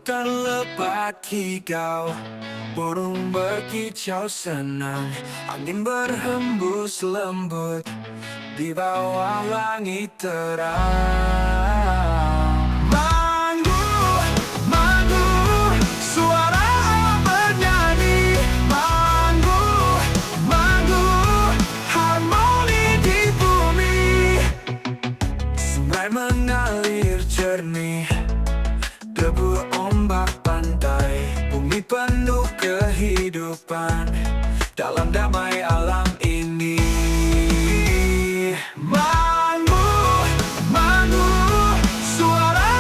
hutan lebat hijau, burung berkicau senang, angin berhembus lembut di bawah langit terang. Manggu, manggu, suara bernyanyi. Manggu, manggu, harmoni di bumi. Sungai mengalir jernih, debu ombak pantai, bumi penuh kehidupan dalam damai alam ini. Manggu, manggu, suara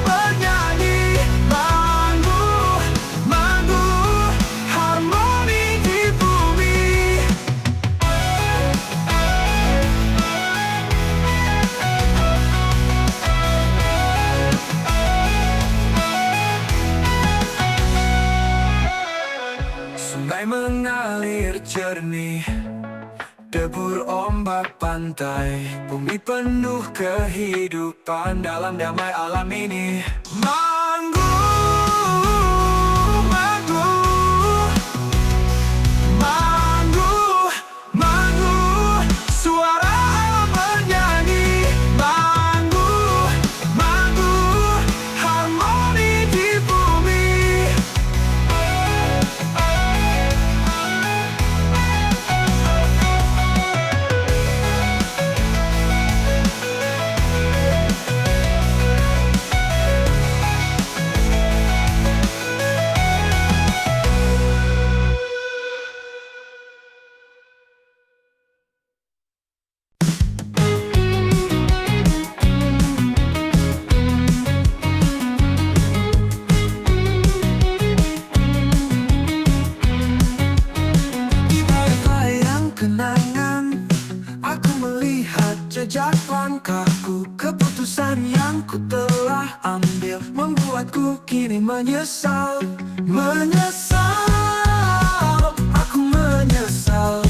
bernyanyi. Manggu, manggu, harmoni di bumi. Sungai mengalir jernih, debur ombak pantai, bumi penuh kehidupan dalam damai alam ini. Manggu, manggu, manggu, manggu, suara bernyanyi. Manggu, manggu, harmoni di bumi. Di bayang kenangan, aku melihat jejak langkahku. Keputusan yang ku telah ambil membuatku kini menyesal. Menyesal, aku menyesal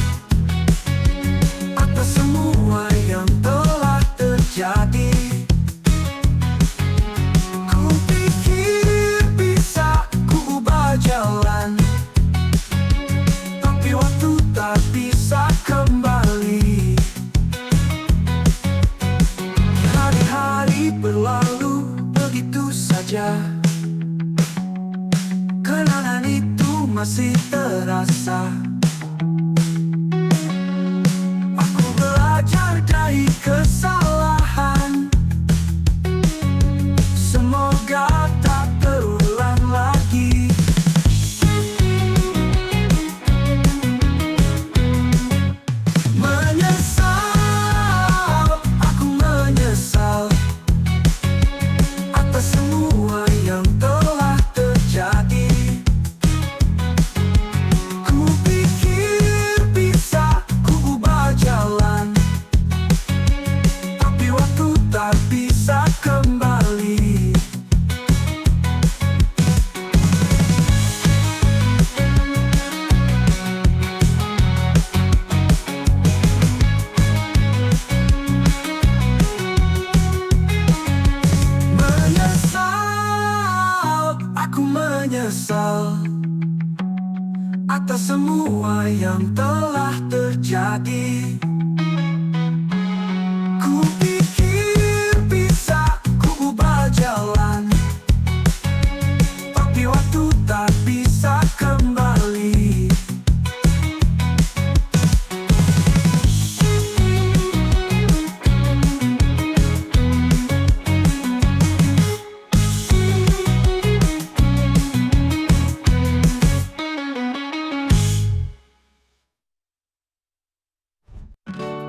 atas semua yang telah terjadi. Ku pikir bisa ku ubah jalan, tapi waktu tak bisa kembali. Hari-hari berlalu begitu saja, kenangan itu masih terasa. Aku belajar dari kesalahan, semoga tak terulang lagi. Menyesal, aku menyesal atas semua yang telah terjadi. Ku pikir bisa ku ubah jalan, tapi waktu tak bisa kembali. Menyesal, aku menyesal atas semua yang telah terjadi. Ku pikir bisa ku ubah jalan, tapi waktu tak bisa kembali.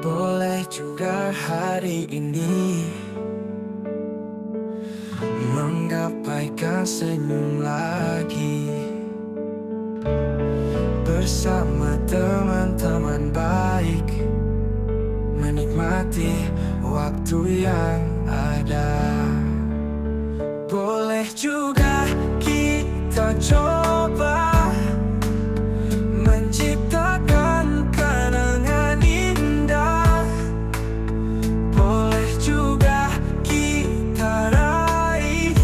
Boleh juga hari ini menggapaikan senyum lagi bersama teman-teman baik, menikmati waktu yang ada. Boleh juga kita coba menciptakan kenangan indah. Boleh juga kita raih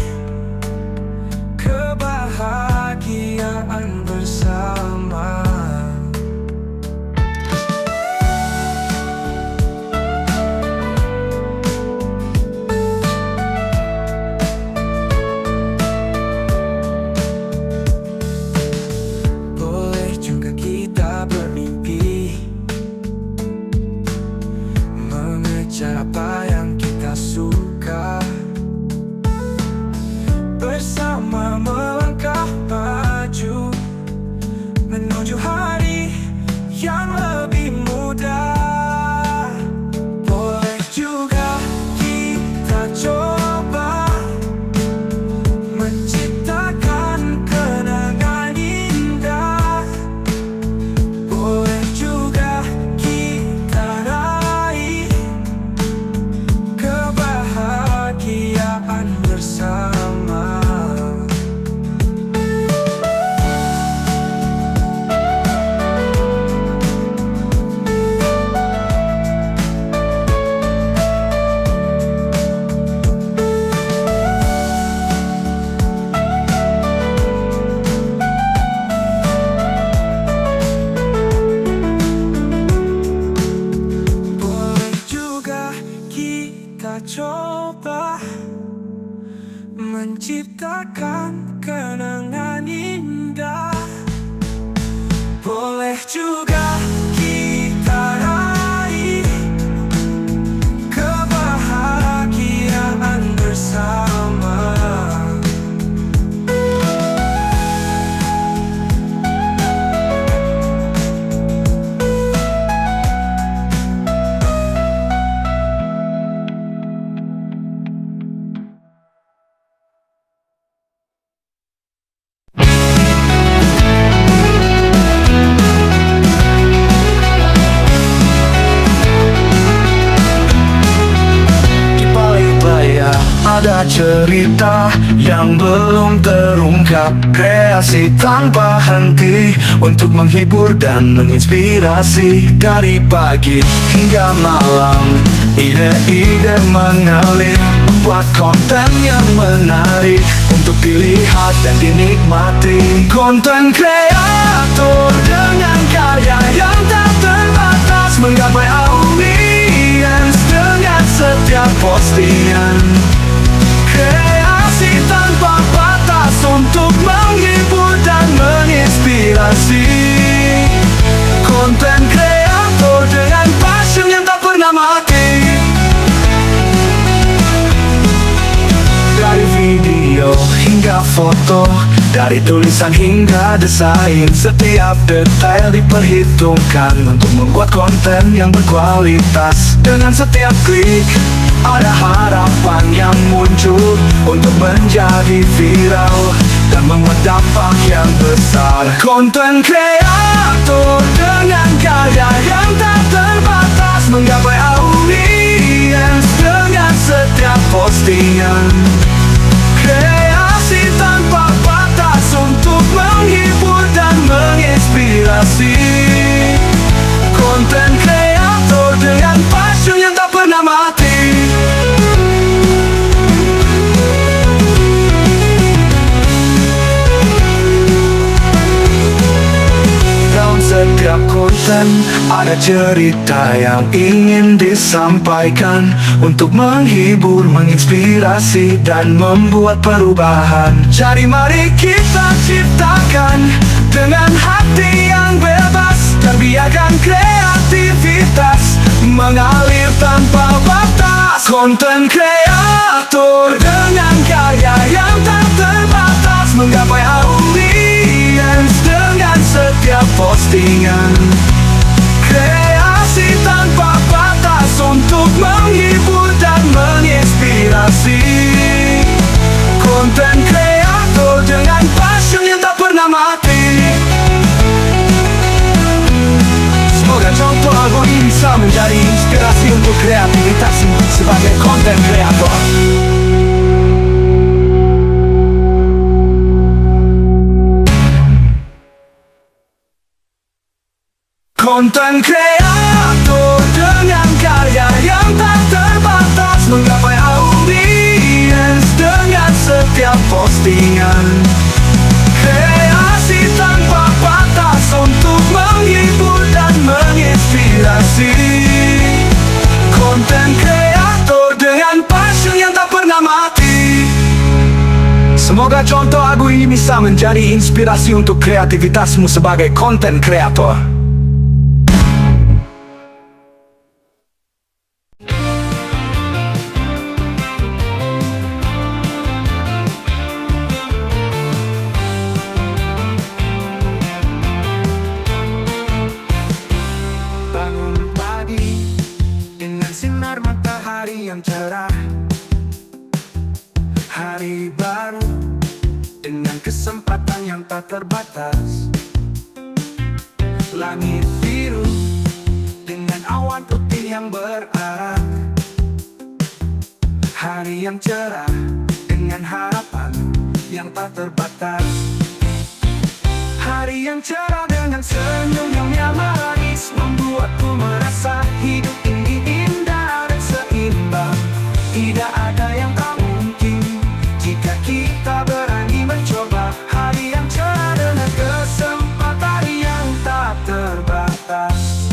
ciptakan kenangan indah. Boleh juga kita raih kebahagiaan bersama. Ada cerita yang belum terungkap, kreasi tanpa henti untuk menghibur dan menginspirasi. Dari pagi hingga malam, ide-ide mengalir, membuat konten yang menarik untuk dilihat dan dinikmati. Konten kreator dengan karya yang tak terbatas, menggapai audiens dengan setiap postingan. Kreasi tanpa batas untuk menghibur dan menginspirasi. Konten kreator dengan passion yang tak pernah mati. Dari video hingga foto, dari tulisan hingga desain, setiap detail diperhitungkan untuk membuat konten yang berkualitas. Dengan setiap klik ada harapan yang muncul untuk menjadi viral dan membuat dampak yang besar. Konten kreator dengan karya yang tak terbatas, menggapai audiens dengan setiap postingan. Kreasi tanpa batas untuk menghibur dan menginspirasi. Konten kreator dengan passion yang tak pernah mati. Setiap konten ada cerita yang ingin disampaikan untuk menghibur, menginspirasi, dan membuat perubahan. Jadi mari kita ciptakan dengan hati yang bebas, dan biarkan kreativitas mengalir tanpa batas. Konten kreator dengan karya yang tak terbatas, menggapai audiens dengan setiap postingan. Kreasi tanpa batas untuk menghibur dan menginspirasi. Konten kreator dengan passion yang tak pernah mati. Semoga contoh album ini bisa menjadi inspirasi untuk kreativitas sebagai konten kreator. Konten kreator dengan karya yang tak terbatas, menggapai audiens dengan setiap postingan. Kreasi tanpa batas untuk menghibur dan menginspirasi. Konten kreator dengan passion yang tak pernah mati. Semoga contoh lagu ini bisa menjadi inspirasi untuk kreativitasmu sebagai konten kreator. Yang cerah, hari baru dengan kesempatan yang tak terbatas. Langit biru dengan awan putih yang berarah. Hari yang cerah dengan harapan yang tak terbatas. Hari yang cerah dengan senyum yang manis, membuatku merasa hidup ini indah dan seimbang. Tidak ada yang tak mungkin jika kita berani mencoba. Hari yang cerah dengan kesempatan yang tak terbatas.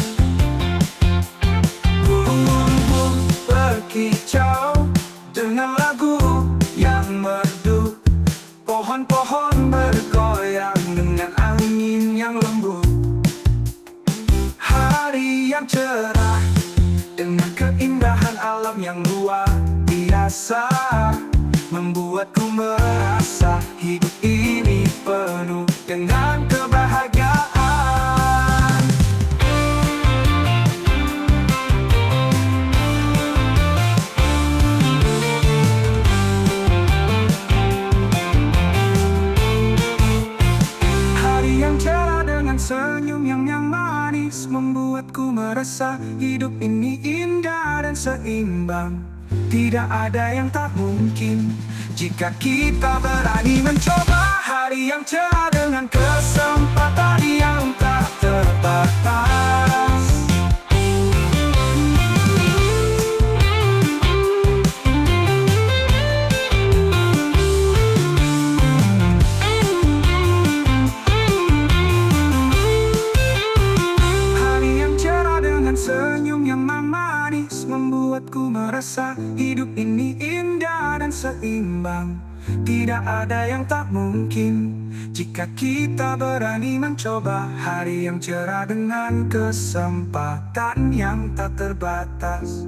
Burung berkicau dengan lagu yang merdu, merasa hidup ini indah dan seimbang. Tidak ada yang tak mungkin jika kita berani mencoba. Hari yang cerah dengan kesempatan yang tak terbatas. Hari yang cerah dengan senyum yang manis membuatku merasa hidup ini indah dan seimbang. Tidak ada yang tak mungkin jika kita berani mencoba. Hari yang cerah dengan kesempatan yang tak terbatas.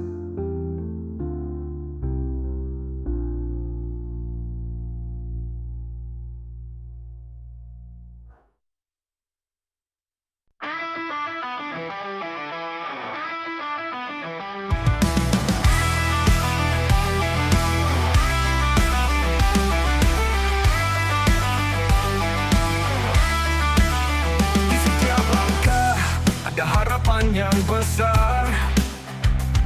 Di setiap langkah ada harapan yang besar,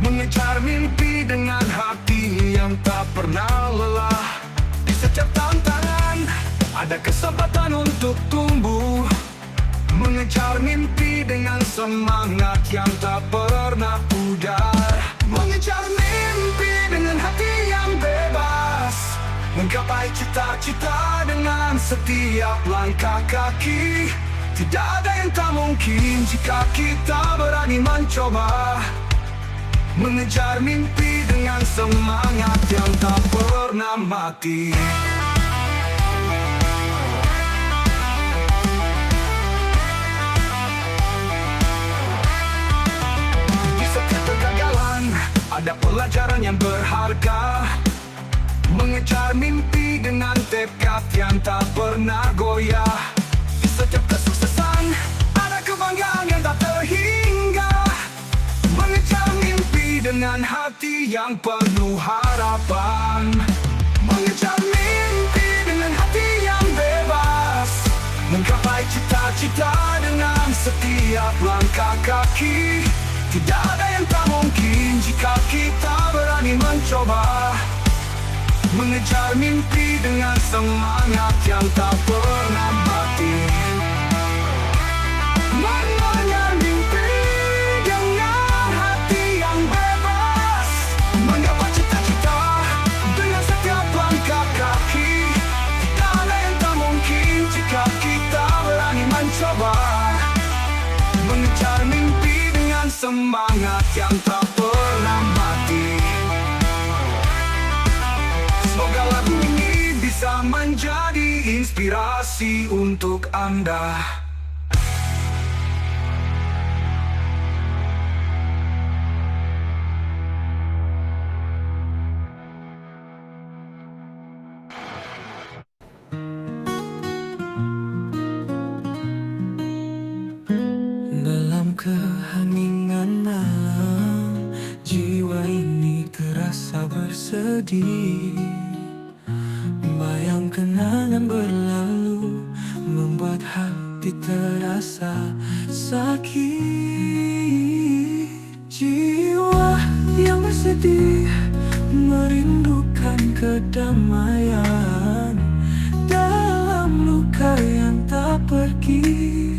mengejar mimpi dengan hati yang tak pernah lelah. Di setiap tantangan ada kesempatan untuk tumbuh, mengejar mimpi dengan semangat yang tak pernah pudar. Mengejar mimpi dengan hati yang bebas, menggapai cita-cita dengan setiap langkah kaki. Tidak ada yang tak mungkin jika kita berani mencoba, mengejar mimpi dengan semangat yang tak pernah mati. Di setiap kegagalan ada pelajaran yang berharga, mengejar mimpi dengan tekad yang tak pernah goyah. Di setiap kesuksesan ada kebanggaan yang tak terhingga, mengejar mimpi dengan hati yang penuh harapan. Mengejar mimpi dengan hati yang bebas, menggapai cita-cita dengan setiap langkah kaki. Tidak ada yang tak mungkin jika kita berani mencoba, mengejar mimpi dengan semangat yang tak pernah mati. Mengejar mimpi dengan hati yang bebas, menggapai cita-cita dengan setiap langkah kaki. Tidak ada yang tak mungkin jika kita berani mencoba, mengejar mimpi dengan semangat yang tak pernah mati. Semoga lagu ini bisa menjadi inspirasi untuk Anda. Dalam keheningan malam, jiwa ini terasa bersedih. Bayang kenangan berlalu membuat hati terasa sakit. Jiwa yang bersedih merindukan kedamaian dalam luka yang tak pergi.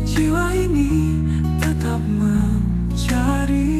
Jiwa ini tetap mencari.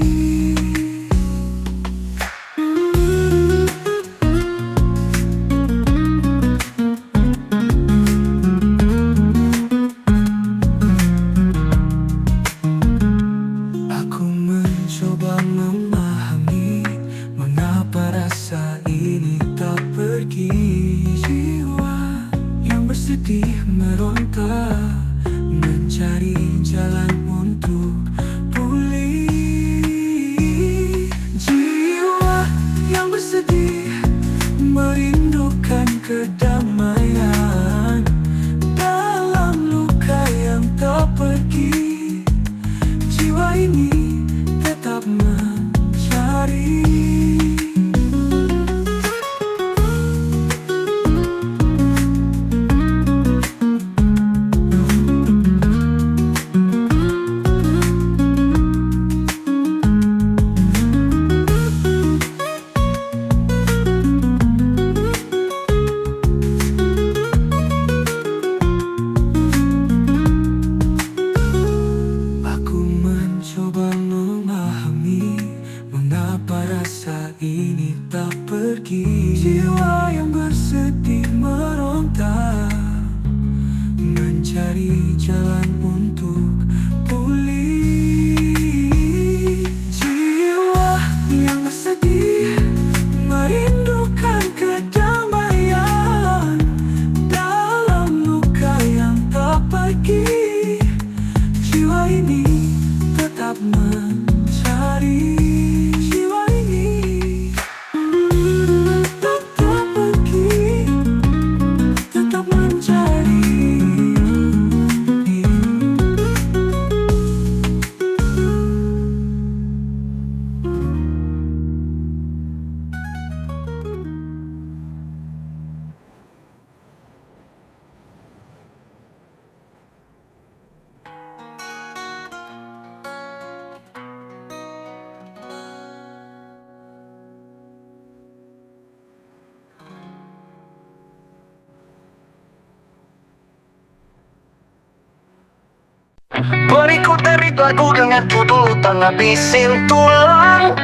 berikut dari lagu dengan judul "Utang Ngabisin Tulang".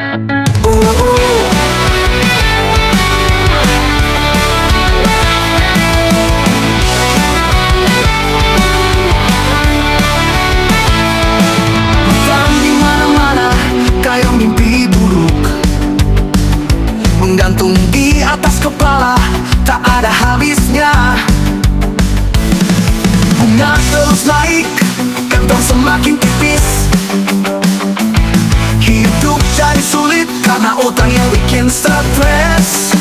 Utang di mana-mana kayak mimpi buruk, menggantung di atas kepala, tak ada habisnya. Bunga terus naik, kantong semakin tipis. Hidup jadi sulit karena utang yang bikin stres.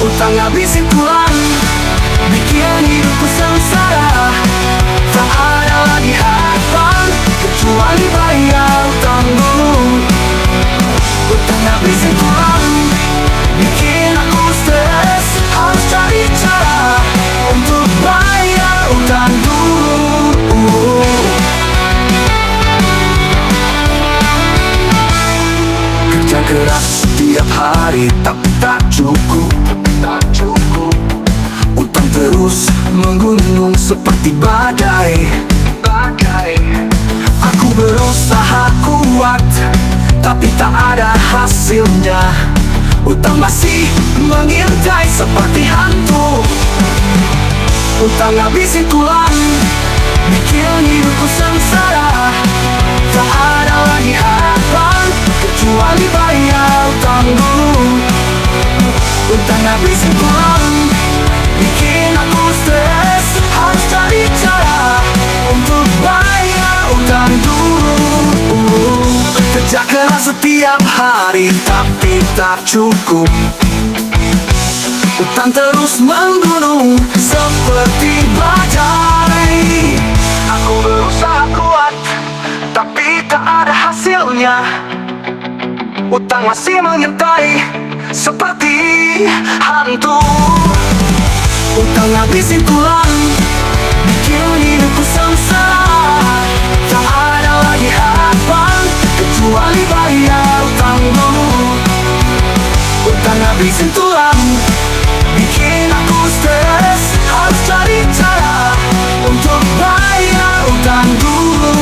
Utang ngabisin tulang, bikin hidupku sengsara. Tak ada lagi harapan kecuali bayar utang dulu. Utang ngabisin tulang, bikin aku stres. Harus cari cara untuk bayar utang dulu. Kerja keras setiap hari tapi tak cukup. Utang terus menggunung seperti badai. Aku berusaha kuat tapi tak ada hasilnya. Utang masih mengintai seperti hantu. Utang ngabisin tulang, bikin hidupku sengsara. Tak ada lagi harapan kecuali bayar utang dulu. Utang ngabisin tulang, bikin aku stres. Harus cari cara untuk bayar utang dulu. Kerja keras setiap hari tapi tak cukup. Utang terus menggunung seperti badai. Aku berusaha kuat tapi tak ada hasilnya. Utang masih menyertai seperti hantu. Utang ngabisin tulang, bikin hidupku sengsara. Tak ada lagi harapan kecuali bayar utang dulu. Utang ngabisin tulang, bikin aku stres. Harus cari cara untuk bayar utang dulu.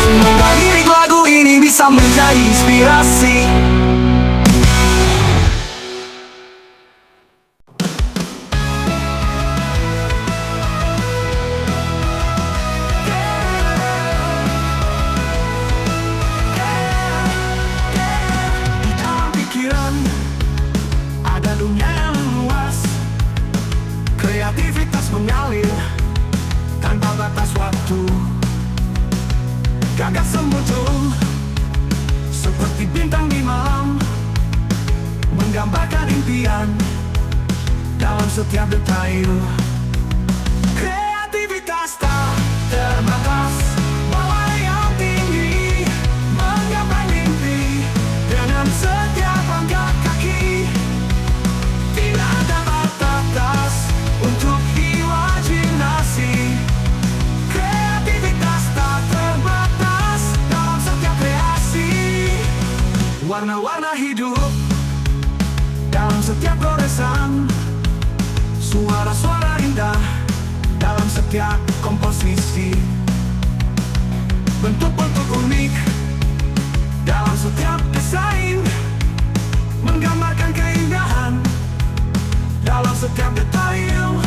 Semoga lirik lagu ini bisa menjadi inspirasi. Ada dunia yang luas, kreativitas mengalir tanpa batas waktu. Gagasan muncul seperti bintang di malam, menggambarkan impian dalam setiap detail. Kreativitas tak terbatas, melayang tinggi, menggapai mimpi dengan setiap langkah kaki. Tidak ada batas untuk imajinasi. Kreativitas tak terbatas dalam setiap kreasi. Warna-warna hidup dalam setiap goresan, suara-suara indah dalam setiap komposisi. Bentuk-bentuk unik dalam setiap desain, menggambarkan keindahan dalam setiap detail.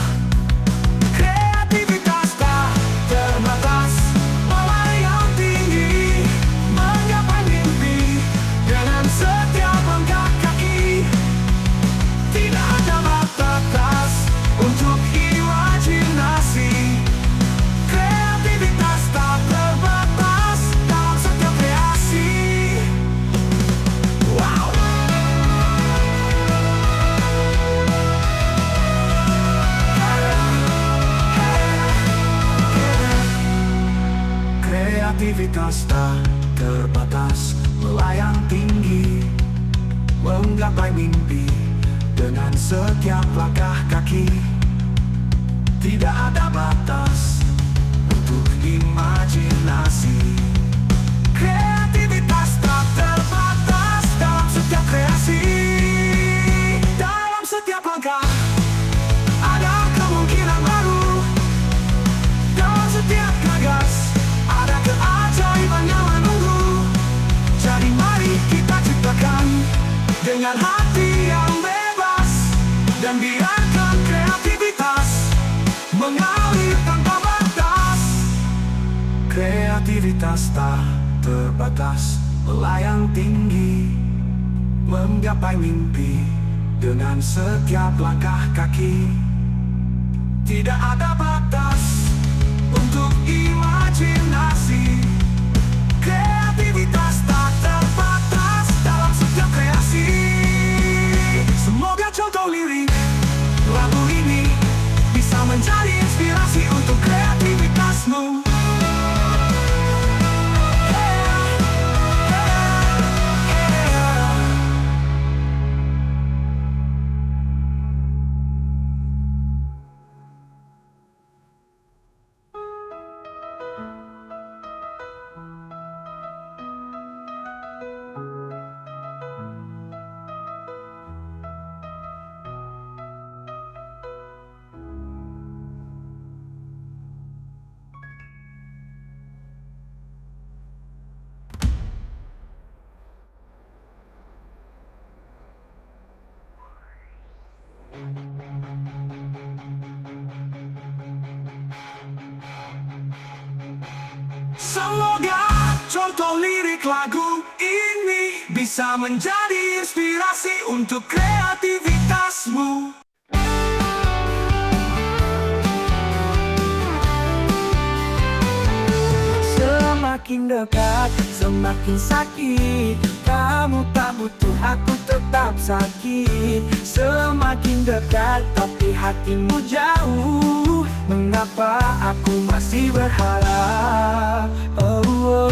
Kreativitas tak terbatas, melayang tinggi, menggapai mimpi dengan setiap langkah kaki. Tidak ada batas untuk imajinasi. Kreativitas tak terbatas dalam setiap kreasi. Wow. Kreativitas tak terbatas, melayang tinggi, menggapai mimpi dengan setiap langkah kaki. Tidak ada batas untuk imajinasi. Kreativitas tak terbatas dalam setiap kreasi. Dalam setiap langkah ada kemungkinan baru. dengan hati yang bebas, dan biarkan kreativitas mengalir tanpa batas. Kreativitas tak terbatas, melayang tinggi, menggapai mimpi dengan setiap langkah kaki. Tidak ada batas untuk imajinasi. Kreativitas tak terbatas dalam setiap kreasi. Semoga contoh lirik lagu ini bisa menjadi inspirasi untuk kreativitasmu. Semoga contoh lirik lagu ini bisa menjadi inspirasi untuk kreativitasmu. Semakin dekat, semakin sakit. Kamu tak butuh, aku tetap sakit. Semakin dekat, tapi hatimu jauh. Mengapa aku masih berharap? Oh.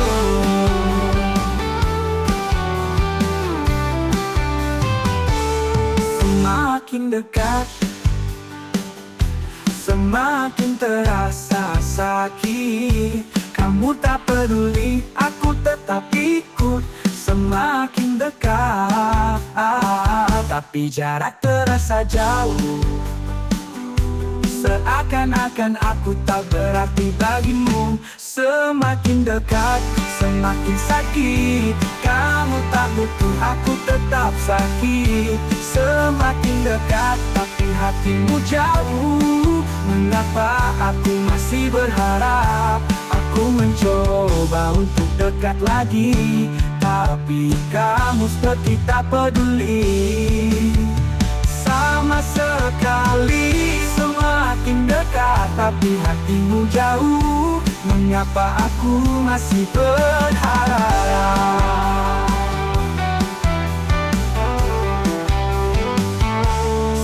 Semakin dekat, semakin terasa sakit. Kamu tak peduli, aku tetap ikut. Semakin dekat, tapi jarak terasa jauh. Seakan-akan aku tak berarti bagimu. Semakin dekat, semakin sakit. Kamu tak butuh, aku tetap sakit. Semakin dekat, tapi hatimu jauh. Mengapa aku masih berharap? Aku mencoba untuk dekat lagi, tapi kamu seperti tak peduli. Sama sekali, semakin dekat, tapi hatimu jauh. Mengapa aku masih berharap?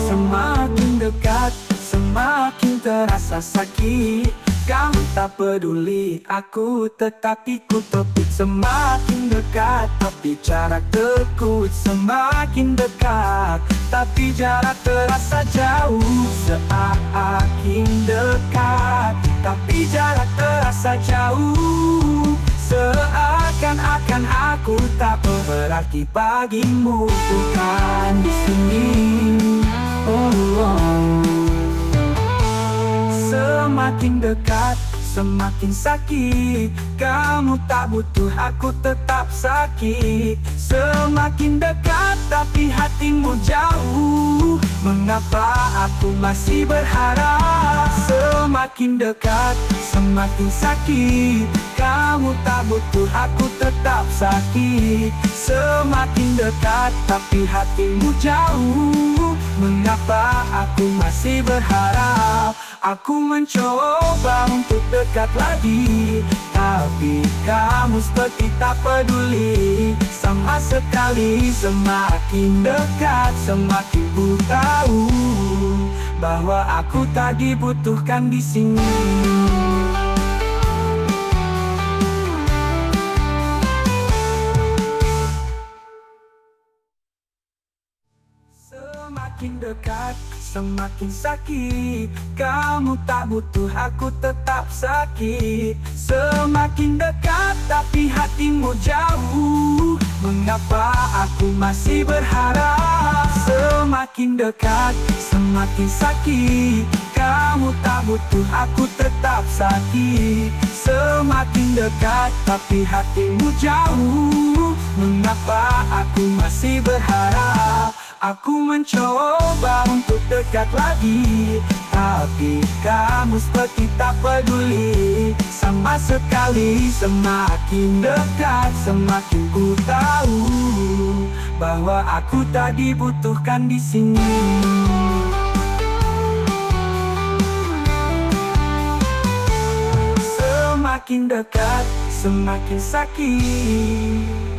Semakin dekat, semakin terasa sakit. Kamu tak peduli, aku tetap ikut topik. Semakin dekat, tapi jarak tekut. Semakin dekat, tapi jarak terasa jauh. Semakin dekat, tapi jarak terasa jauh. Seakan-akan aku tak berarti bagimu. Bukan di sini. Semakin dekat, semakin sakit. Kamu tak butuh, aku tetap sakit. Semakin dekat, tapi hatimu jauh. Mengapa aku masih berharap? Semakin dekat, semakin sakit. Kamu tak butuh, aku tetap sakit. Semakin dekat, tapi hatimu jauh. Mengapa aku masih berharap? Aku mencoba untuk dekat lagi, tapi kamu seperti tak peduli. Sama sekali, semakin dekat, semakin ku tahu bahwa aku tak dibutuhkan di sini. Semakin dekat, semakin sakit. Kamu tak butuh, aku tetap sakit. Semakin dekat, tapi hatimu jauh. Mengapa aku masih berharap? Semakin Semakin dekat, semakin sakit. Kamu tak butuh, aku tetap sakit. Semakin dekat, tapi hatimu jauh. Mengapa aku masih berharap? Aku mencoba untuk dekat lagi, tapi kamu seperti tak peduli sama sekali. Semakin dekat, semakin ku tahu bahwa aku tak dibutuhkan di sini. Semakin dekat, semakin sakit.